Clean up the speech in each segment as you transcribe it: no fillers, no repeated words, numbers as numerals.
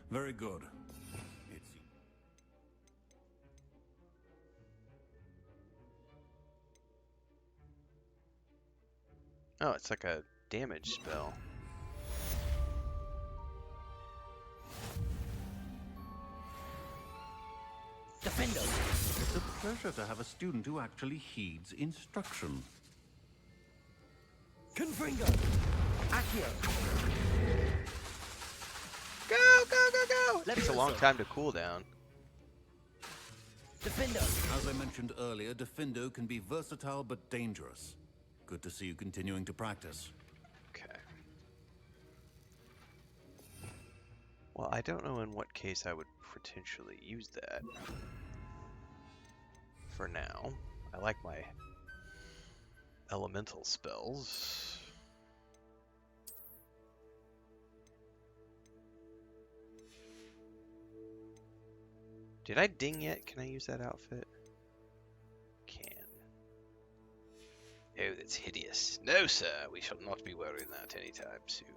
Very good. It's... Oh, it's like a damage spell. Defendo! It's a pleasure to have a student who actually heeds instruction. Confringo! Accio! Go, go, go, go! It takes a long time to cool down. Defendo! As I mentioned earlier, Defendo can be versatile but dangerous. Good to see you continuing to practice. Okay. Well, I don't know in what case I would potentially use that. For now, I like my elemental spells. Did I ding yet? Can I use that outfit? Can. Oh, that's hideous. No, sir, we shall not be wearing that anytime soon.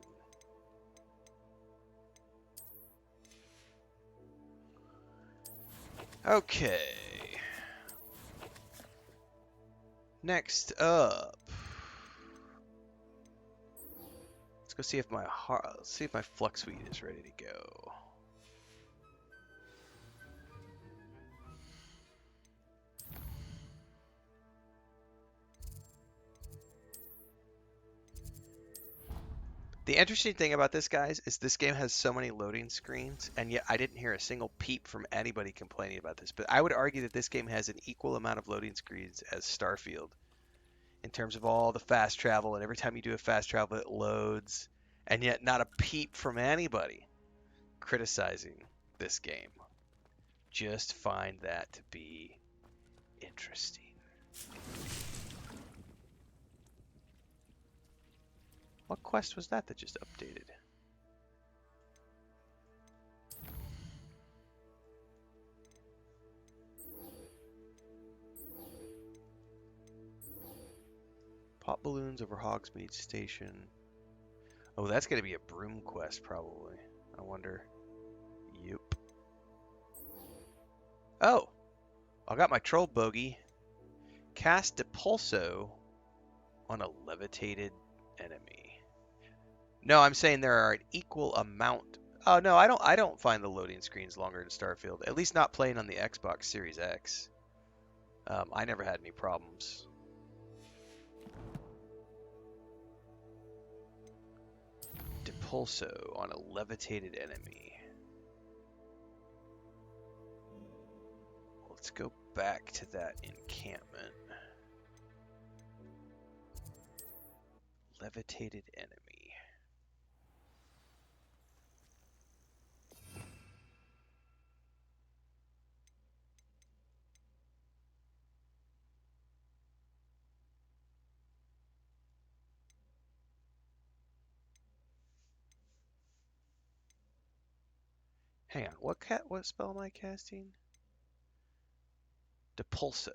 Okay. Next up. Let's go see if my flux suite is ready to go. The interesting thing about this, guys, is this game has so many loading screens, and yet I didn't hear a single peep from anybody complaining about this. But I would argue that this game has an equal amount of loading screens as Starfield in terms of all the fast travel, and every time you do a fast travel, it loads, and yet not a peep from anybody criticizing this game. Just find that to be interesting. What quest was that just updated? Pop balloons over Hogsmeade Station. Oh, that's going to be a broom quest, probably. I wonder. Yep. Oh! I got my troll bogey. Cast Depulso on a levitated enemy. No, I'm saying there are an equal amount. Oh no, I don't find the loading screens longer in Starfield. At least not playing on the Xbox Series X. I never had any problems. Depulso on a levitated enemy. Let's go back to that encampment. Levitated enemy. Hang on, what spell am I casting? Depulso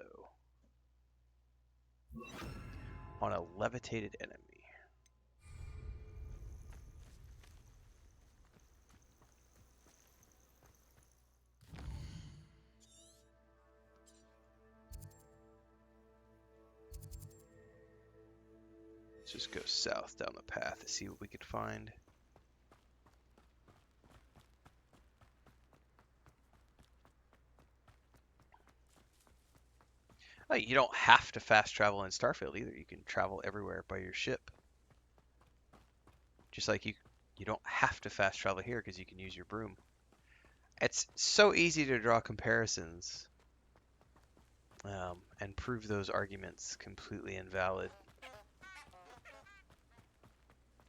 on a levitated enemy. Let's just go south down the path to see what we could find. Oh, you don't have to fast travel in Starfield either. You can travel everywhere by your ship. Just like you don't have to fast travel here because you can use your broom. It's so easy to draw comparisons and prove those arguments completely invalid.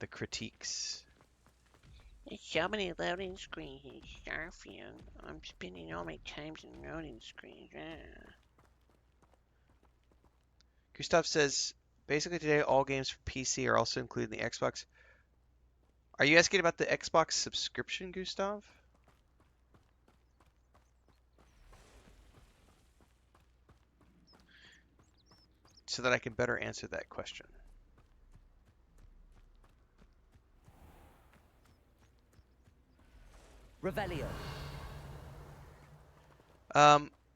The critiques. There's so many loading screens in Starfield. I'm spending all my time in loading screens. Gustav says, basically today all games for PC are also included in the Xbox. Are you asking about the Xbox subscription, Gustav? So that I can better answer that question. Revelio.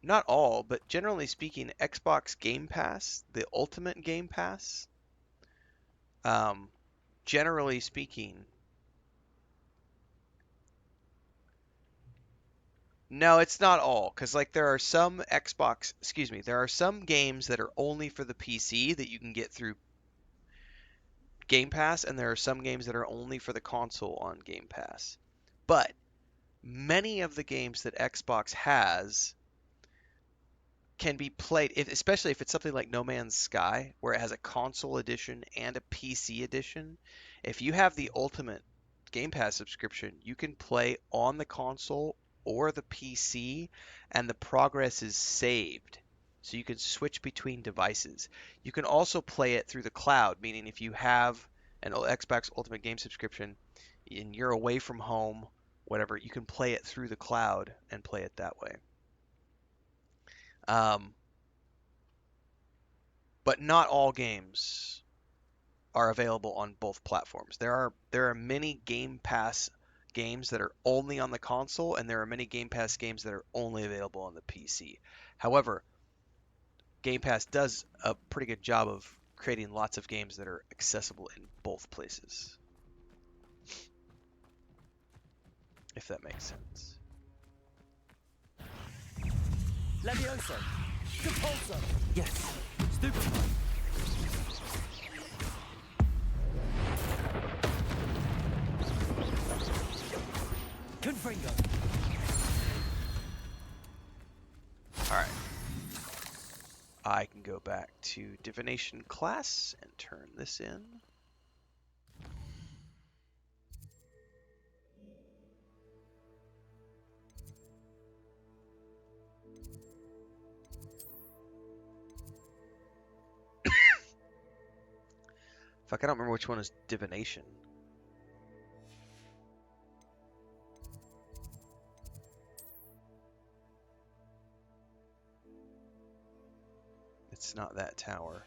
Not all, but generally speaking, Xbox Game Pass, the Ultimate Game Pass, generally speaking, no, it's not all, because like there are some there are some games that are only for the PC that you can get through Game Pass, and there are some games that are only for the console on Game Pass. But many of the games that Xbox has can be played, especially if it's something like No Man's Sky, where it has a console edition and a PC edition. If you have the Ultimate Game Pass subscription, you can play on the console or the PC, and the progress is saved. So you can switch between devices. You can also play it through the cloud, meaning if you have an Xbox Ultimate Game subscription and you're away from home, whatever, you can play it through the cloud and play it that way. But not all games are available on both platforms. There are many Game Pass games that are only on the console, and there are many Game Pass games that are only available on the PC. However, Game Pass does a pretty good job of creating lots of games that are accessible in both places. If that makes sense. Levioso. Compulso. Yes. Stupefy. Confringo. Alright. I can go back to Divination class and turn this in. Fuck, I don't remember which one is Divination. It's not that tower.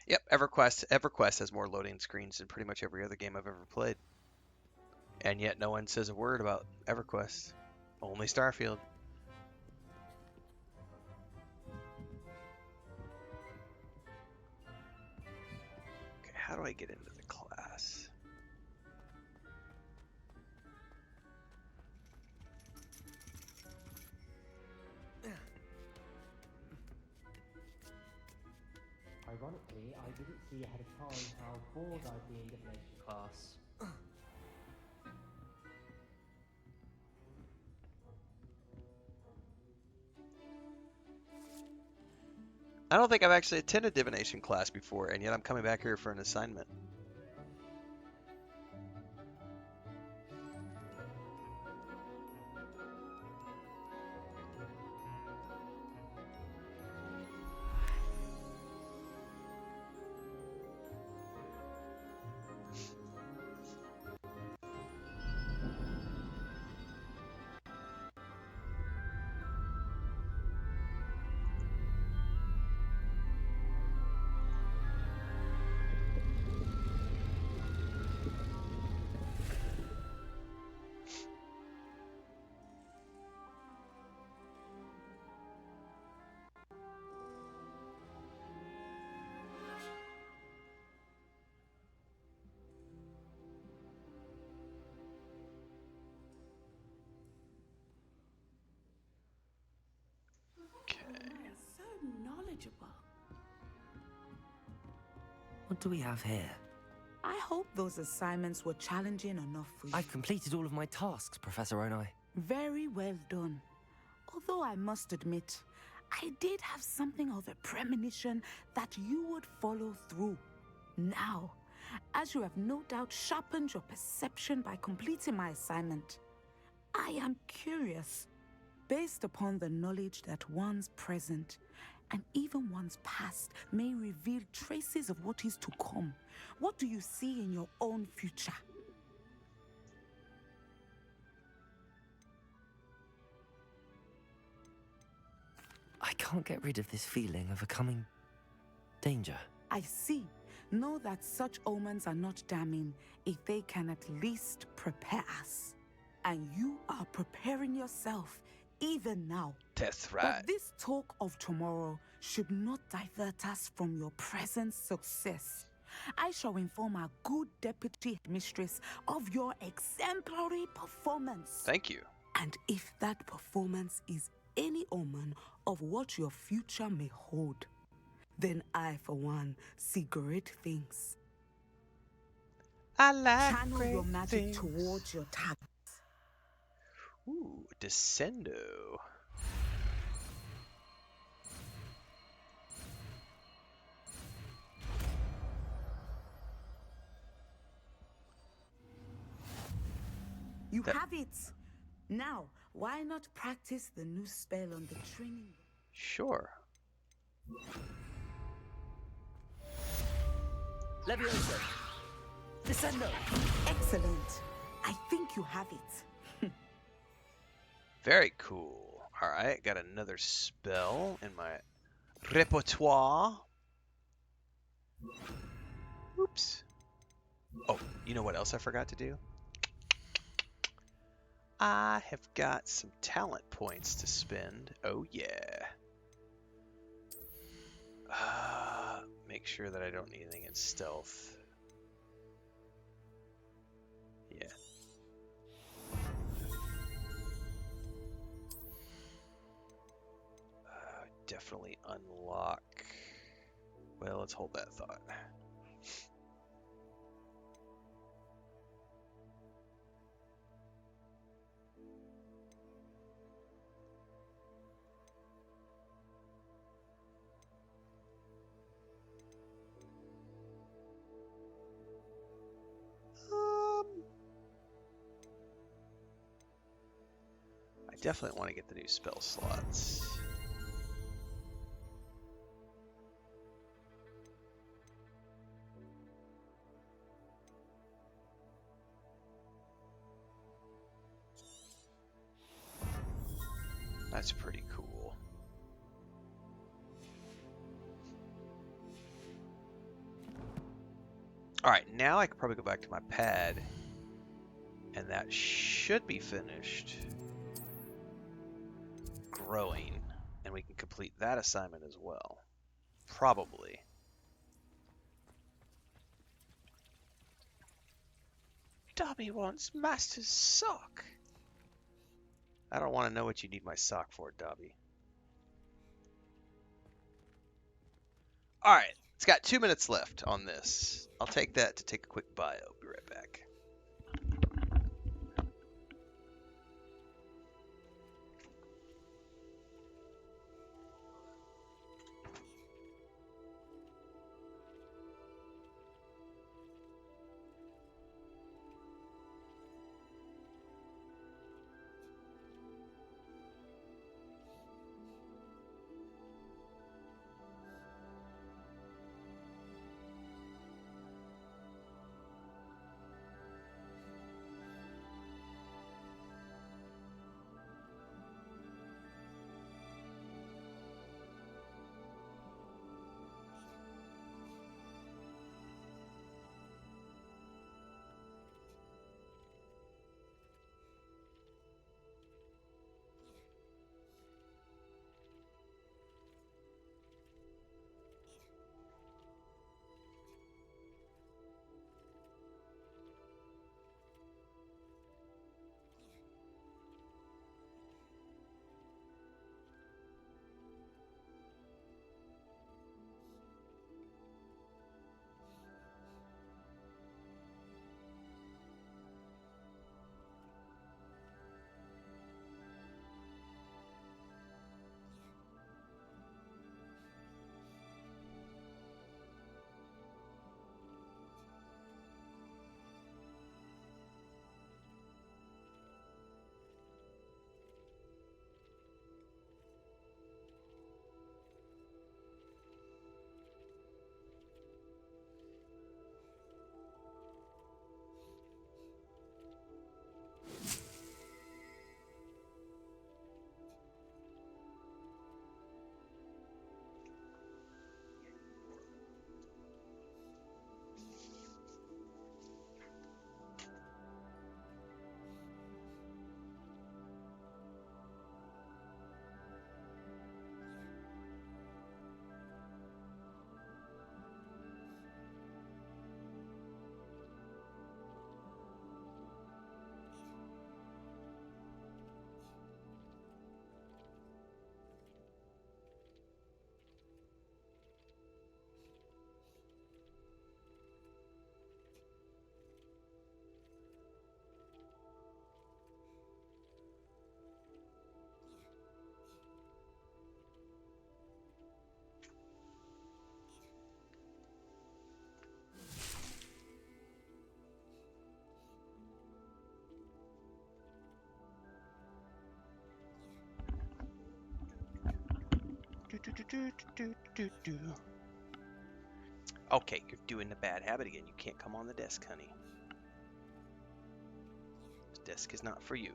Yep, EverQuest. EverQuest has more loading screens than pretty much every other game I've ever played. And yet no one says a word about EverQuest. Only Starfield. Okay, how do I get into the class? Ironically, I didn't see ahead of time how bored I'd be in divination class. I don't think I've actually attended Divination class before, and yet I'm coming back here for an assignment. So knowledgeable. What do we have here? I hope those assignments were challenging enough for you. I've completed all of my tasks, Professor Onai. Very well done. Although I must admit, I did have something of a premonition that you would follow through. Now, as you have no doubt sharpened your perception by completing my assignment, I am curious, based upon the knowledge that one's present and even one's past may reveal traces of what is to come. What do you see in your own future? I can't get rid of this feeling of a coming Danger. I see. Know that such omens are not damning if they can at least prepare us. And you are preparing yourself even now. That's right. But this talk of tomorrow should not divert us from your present success. I shall inform our good deputy mistress of your exemplary performance. Thank you. And if that performance is any omen of what your future may hold, then I, for one, see great things. I like Channel great your magic things. towards your target. Ooh, Descendo. You have it. Now, why not practice the new spell on the training? Sure. Levioso. Descendo. Excellent. I think you have it. Very cool. Alright, got another spell in my repertoire. Oops. Oh, you know what else I forgot to do? I have got some talent points to spend. Oh yeah. Make sure that I don't need anything in stealth. Yeah. Definitely unlock. Well, let's hold that thought. I definitely want to get the new spell slots. That's pretty cool. Alright, now I can probably go back to my pad, and that should be finished growing, and we can complete that assignment as well. Probably. Dobby wants Master's sock. I don't want to know what you need my sock for, Dobby. Alright, it's got 2 minutes left on this. I'll take that to take a quick bio. Be right back. Okay, you're doing the bad habit again. You can't come on the desk, honey. This desk is not for you.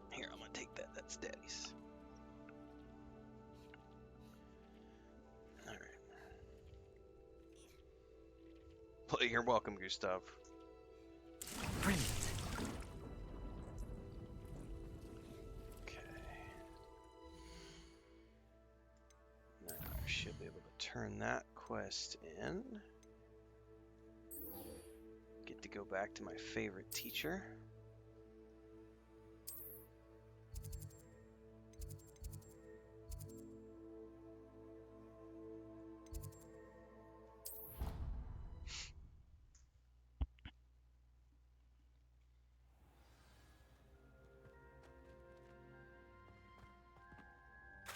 Here, I'm gonna take that. That's Daddy's. Alright. Well, you're welcome, Gustav. Brilliant. Okay. Now I should be able to turn that quest in. Get to go back to my favorite teacher.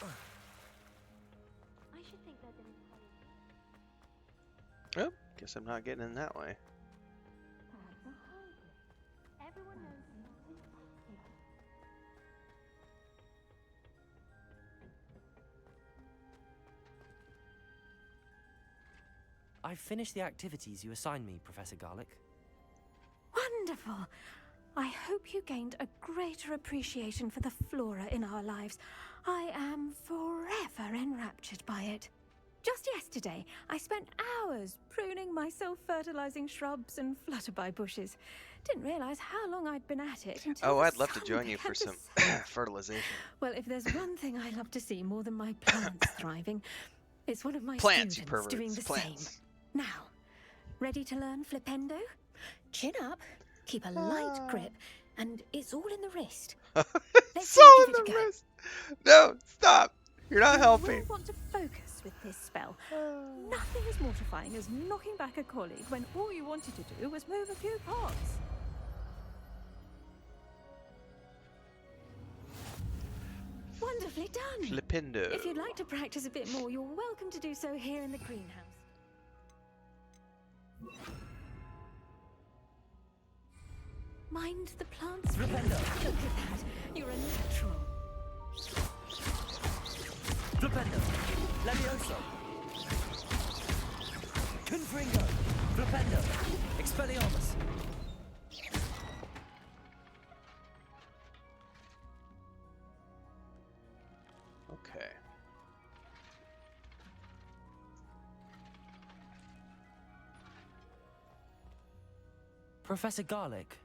I should think they're doing quality. Oh, guess I'm not getting in that way. Perhaps a hybrid. Everyone knows something. I finished the activities you assigned me, Professor Garlick. Wonderful! I hope you gained a greater appreciation for the flora in our lives. I am forever enraptured by it. Just yesterday, I spent hours pruning my self-fertilizing shrubs and flutterby bushes. Didn't realize how long I'd been at it until Oh, the I'd love to sun join you began for to some set. fertilization. Well, if there's one thing I love to see more than my plants thriving, it's one of my Plants, you students doing the perverts. same. Plants. Now, ready to learn flipendo? Chin up, keep a light grip, and it's all in the wrist. Let's So give in it a the go. wrist. No, stop. You're not You helping. will want to focus with this spell. Nothing as mortifying as knocking back a colleague when all you wanted to do was move a few pots. Wonderfully done. Flipendo. If you'd like to practice a bit more, you're welcome to do so here in the greenhouse. Mind the plants. Flipendo. Look at that. You're a natural. Flipendo. Levioso. Confringo. Flipendo. Expelliarmus. Okay. Professor Garlick,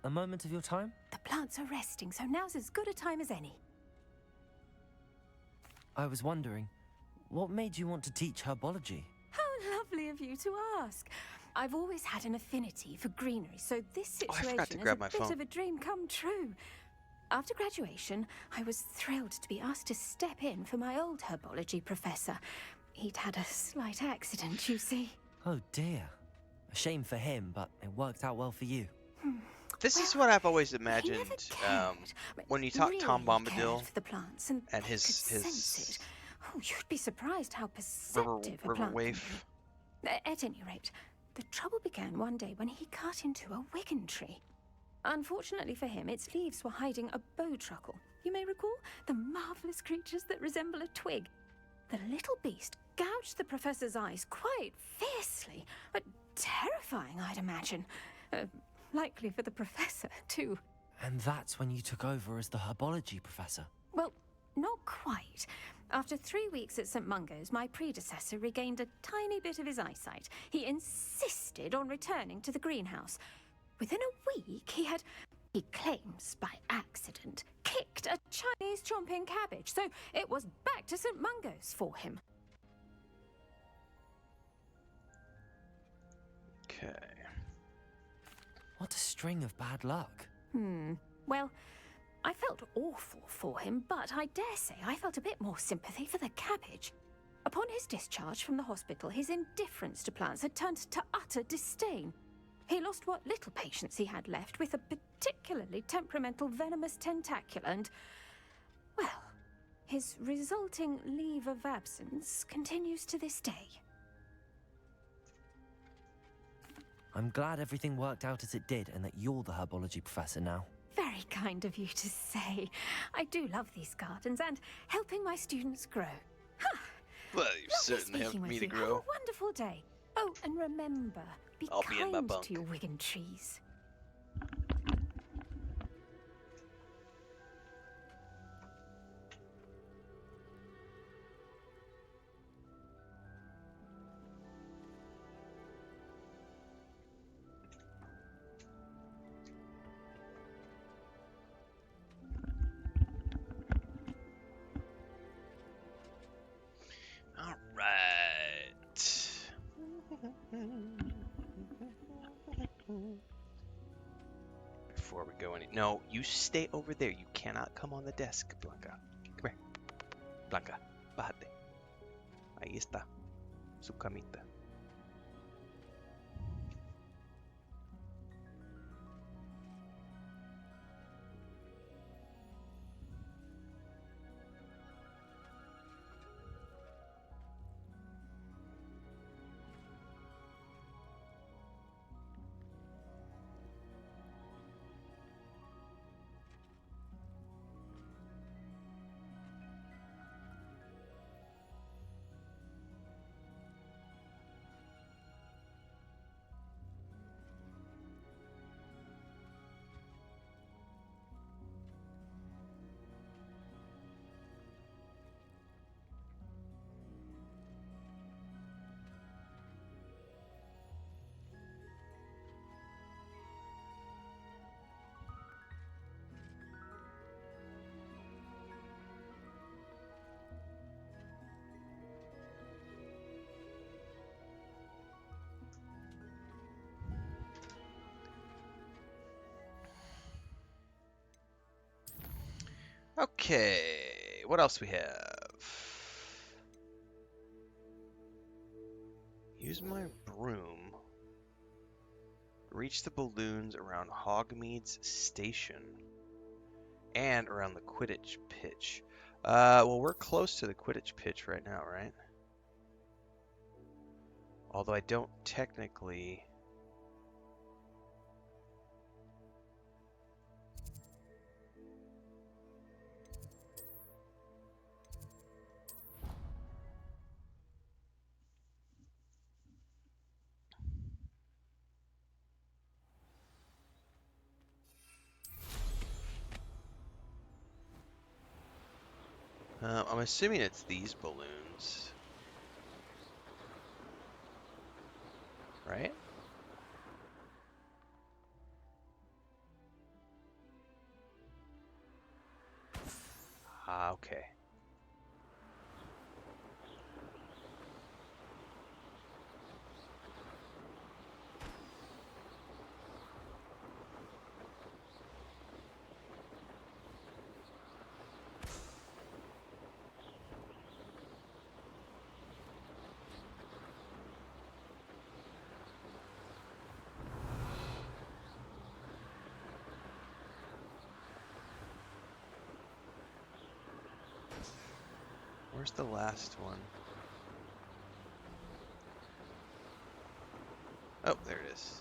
a moment of your time? The plants are resting, so now's as good a time as any. I was wondering, what made you want to teach herbology? How lovely of you to ask. I've always had an affinity for greenery, so this Oh, I situation forgot to is grab a my bit phone. of a dream come true. After graduation, I was thrilled to be asked to step in for my old herbology professor. He'd had a slight accident, you see. Oh dear. A shame for him, but it worked out well for you. This is Well, what I've always He imagined never cared, but when you talk really Tom Bombadil cared for the plants, and and they his- could sense it. Oh, you'd be surprised how perceptive a River plant can Waif. be. At any rate, the trouble began one day when he cut into a wigan tree. Unfortunately for him, its leaves were hiding a bowtruckle. You may recall the marvelous creatures that resemble a twig. The little beast gouged the professor's eyes quite fiercely, but terrifying, I'd imagine. Likely for the professor, too. And that's when you took over as the herbology professor. Well, not quite. After 3 weeks at St. Mungo's, my predecessor regained a tiny bit of his eyesight. He insisted on returning to the greenhouse. Within a week, he claims by accident, kicked a Chinese chomping cabbage, so it was back to St. Mungo's for him. Okay. What a string of bad luck. Well, I felt awful for him, but I dare say I felt a bit more sympathy for the cabbage. Upon his discharge from the hospital, his indifference to plants had turned to utter disdain. He lost what little patience he had left with a particularly temperamental venomous tentacula and, well, his resulting leave of absence continues to this day. I'm glad everything worked out as it did and that you're the herbology professor now. Very kind of you to say. I do love these gardens and helping my students grow. certainly have speaking me with to you. Have grow. a wonderful day. Oh, and remember, be I'll be in my kind bunk. to your Wigan trees. All right. Before we go any, no, you stay over there. You cannot come on the desk, Blanca. Come here, Blanca. Bájate. Ahí está, su camita. Okay, what else we have? Use my broom. Reach the balloons around Hogmead's station and around the Quidditch pitch. Well, we're close to the Quidditch pitch right now, right? Although I don't technically... I'm assuming it's these balloons. Right? Ah, okay. Where's the last one? Oh, there it is.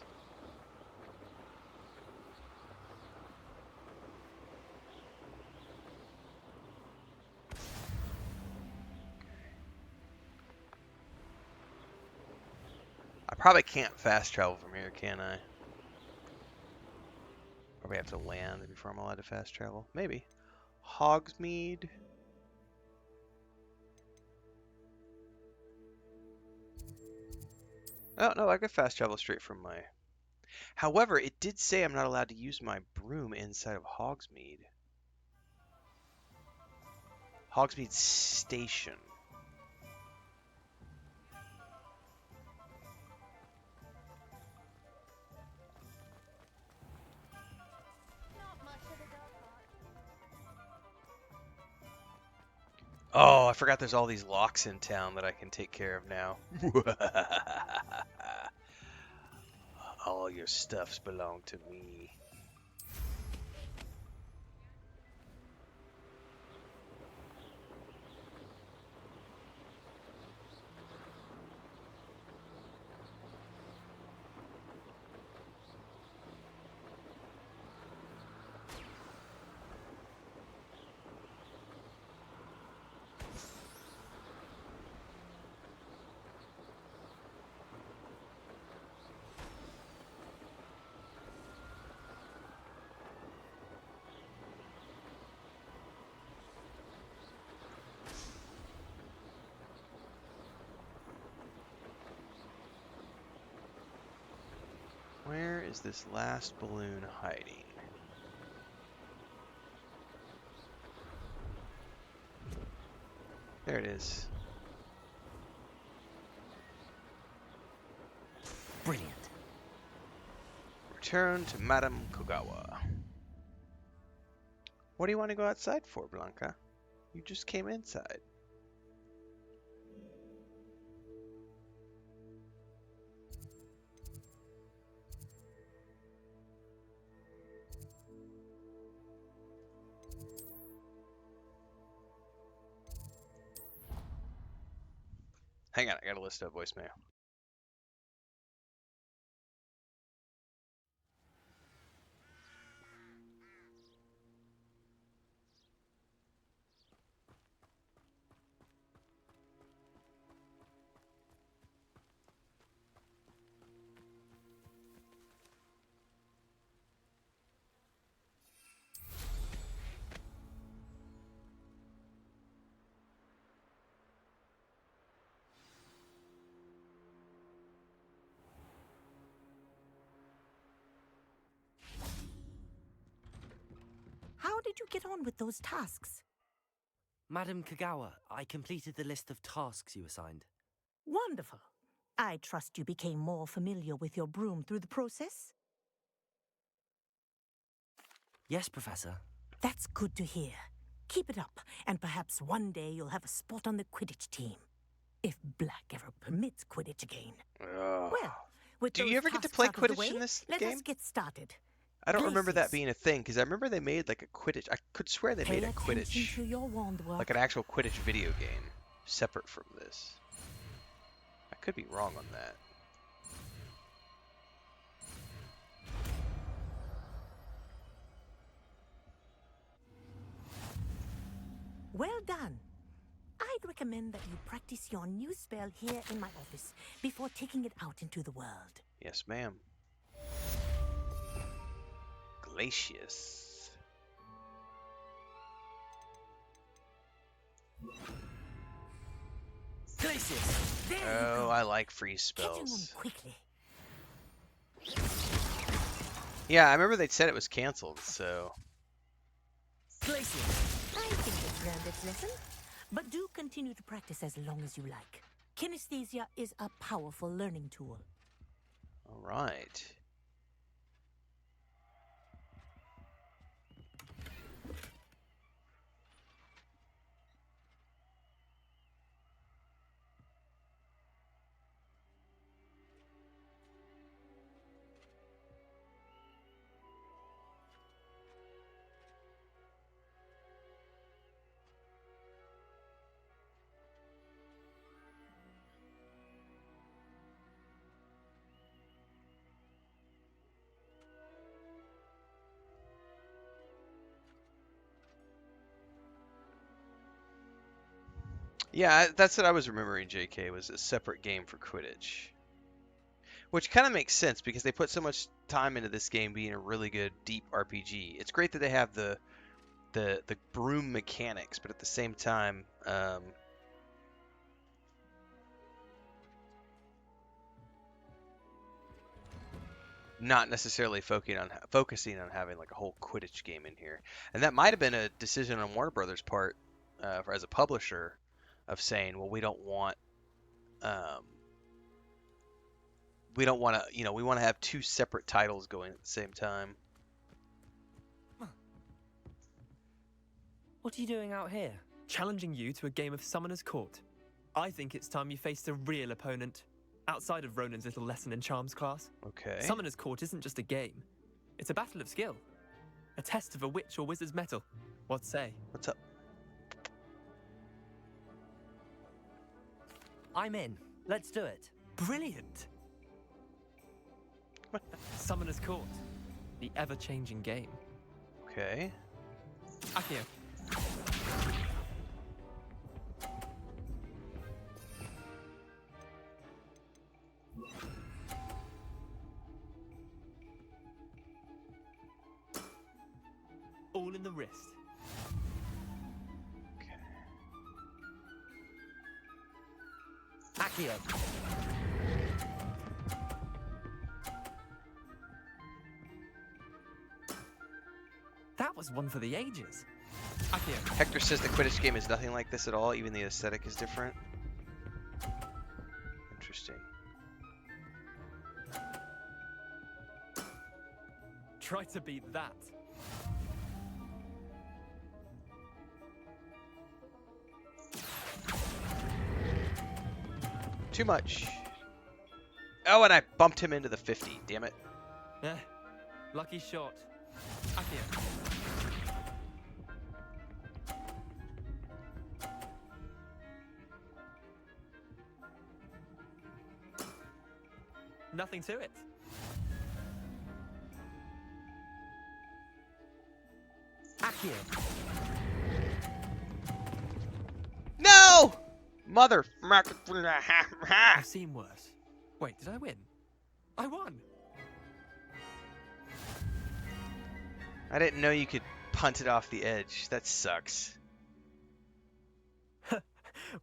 I probably can't fast travel from here, can I? Probably have to land before I'm allowed to fast travel. Maybe. Hogsmeade. Oh, no, I could fast travel straight from my... However, it did say I'm not allowed to use my broom inside of Hogsmeade. Hogsmeade Station. Oh, I forgot there's all these locks in town that I can take care of now. All your stuffs belong to me. is this last balloon hiding? There it is. Brilliant. Return to Madame Kogawa. What do you want to go outside for, Blanca? You just came inside. Hang on, I gotta list a voicemail. How did you get on with those tasks? Madam Kagawa, I completed the list of tasks you assigned. Wonderful. I trust you became more familiar with your broom through the process? Yes, Professor. That's good to hear. Keep it up, and perhaps one day you'll have a spot on the Quidditch team. If Black ever permits Quidditch again. Ugh. Well, with Do those you ever get to tasks play out of the Quidditch way, in this let game? us get started. I don't remember that Places. being a thing, because I remember they made like a Quidditch. I could swear they Pay made a attention Quidditch, to your wand work. like an actual Quidditch video game, separate from this. I could be wrong on that. Well done. I'd recommend that you practice your new spell here in my office before taking it out into the world. Yes, ma'am. Glacius. Glacius! There you Oh, go. I like freeze Catching them spells. quickly. Yeah, I remember they said it was canceled, so... Glacius! I think it's learned its lesson, but do continue to practice as long as you like. Kinesthesia is a powerful learning tool. Alright. Yeah, that's what I was remembering, JK, was a separate game for Quidditch. Which kind of makes sense, because they put so much time into this game being a really good, deep RPG. It's great that they have the broom mechanics, but at the same time, not necessarily focusing on having like a whole Quidditch game in here. And that might have been a decision on Warner Brothers' part, as a publisher, of saying, well, we don't want to, we want to have two separate titles going at the same time. What are you doing out here? Challenging you to a game of Summoner's Court. I think it's time you faced a real opponent, outside of Ronan's little lesson in charms class. Okay. Summoner's Court isn't just a game. It's a battle of skill. A test of a witch or wizard's mettle. What say? What's up? I'm in. Let's do it. Brilliant! Summoner's Court. The ever-changing game. Okay. Akio. All in the wrist. Accio. That was one for the ages. Akio. Hector says the Quidditch game is nothing like this at all, even the aesthetic is different. Interesting. Try to beat that. Too much. Oh, and I bumped him into the 50. Damn it. Eh, lucky shot. Akio. Nothing to it. Akio. No! Mother. I've seen worse. Wait, did I win? I won. I didn't know you could punt it off the edge. That sucks.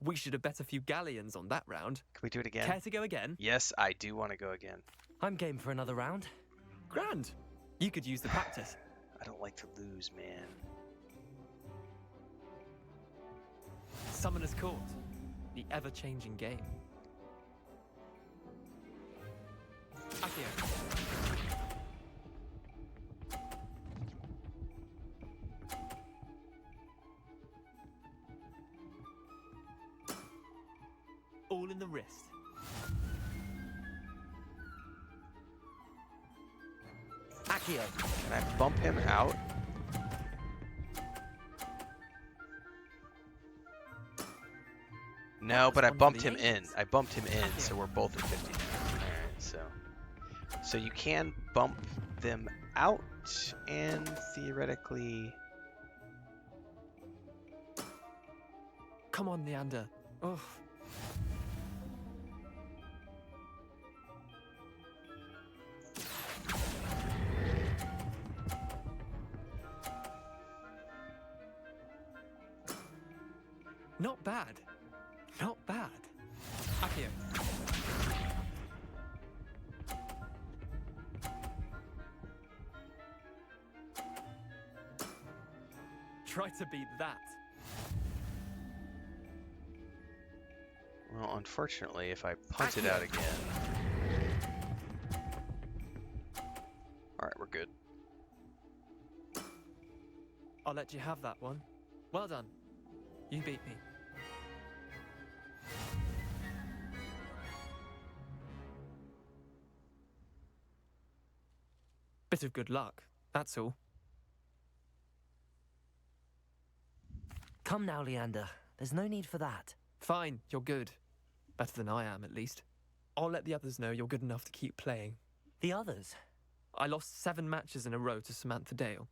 We should have bet a few galleons on that round. Can we do it again? Care to go again? Yes, I do want to go again. I'm game for another round. Grand. You could use the practice. I don't like to lose, man. Summoner's Court. The ever-changing game. Akio. All in the wrist. Akio. Can I bump him out? No, but I bumped him in. I bumped him in, so we're both at 50 now. Alright, so you can bump them out and theoretically... Come on, Leander. Oh. Not bad. Not bad. Akio. Try to beat that. Well, unfortunately, if I punt it out again... Alright, we're good. I'll let you have that one. Well done. You beat me. Bit of good luck, that's all. Come now, Leander. There's no need for that. Fine, you're good. Better than I am, at least. I'll let the others know you're good enough to keep playing. The others? I lost 7 matches in a row to Samantha Dale.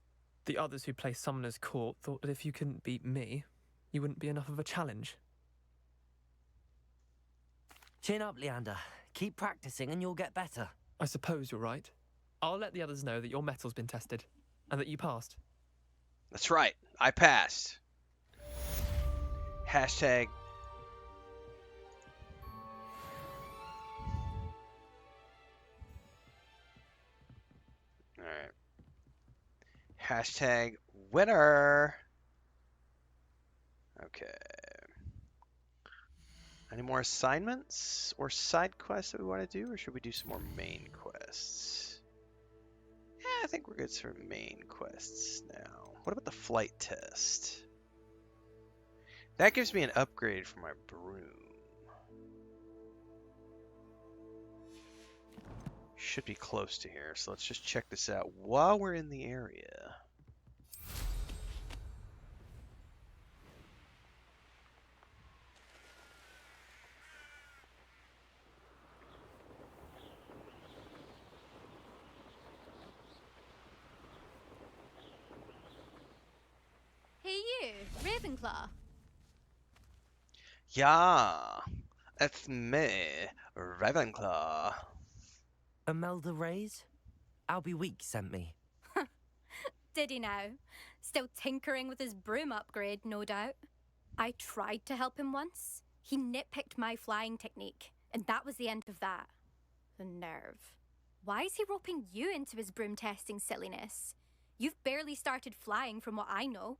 The others who play Summoner's Court thought that if you couldn't beat me, you wouldn't be enough of a challenge. Chin up, Leander. Keep practicing and you'll get better. I suppose you're right. I'll let the others know that your metal's been tested, and that you passed. That's right, I passed. Hashtag... Alright. Hashtag winner. Okay. Any more assignments or side quests that we want to do, or should we do some more main quests? Yeah, I think we're good for main quests now. What about the flight test? That gives me an upgrade for my broom. Should be close to here, so let's just check this out while we're in the area. Hey you, Ravenclaw. Yeah, that's me, Ravenclaw. Imelda Reyes? Albie Week sent me. Did he now? Still tinkering with his broom upgrade, no doubt. I tried to help him once. He nitpicked my flying technique, and that was the end of that. The nerve. Why is he roping you into his broom testing silliness? You've barely started flying from what I know.